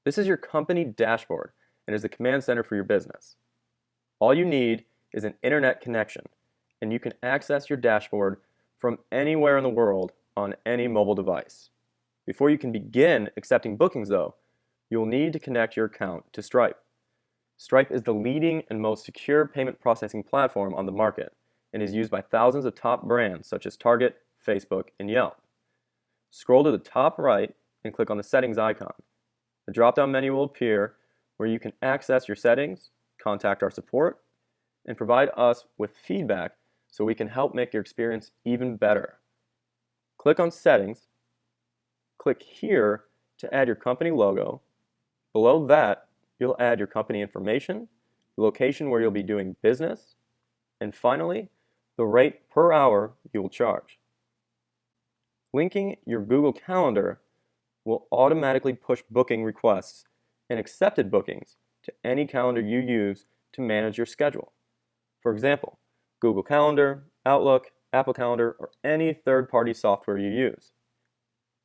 This is your company dashboard and is the command center for your business. All you need is an internet connection, and you can access your dashboard from anywhere in the world on any mobile device. Before you can begin accepting bookings, though, you will need to connect your account to Stripe. Stripe is the leading and most secure payment processing platform on the market and is used by thousands of top brands such as Target, Facebook, and Yelp. Scroll to the top right and click on the settings icon. The drop-down menu will appear where you can access your settings, contact our support, and provide us with feedback so we can help make your experience even better. Click on Settings. Click here to add your company logo. Below that, you'll add your company information, the location where you'll be doing business, and finally, the rate per hour you will charge. Linking your Google Calendar will automatically push booking requests and accepted bookings to any calendar you use to manage your schedule. For example, Google Calendar, Outlook, Apple Calendar, or any third-party software you use.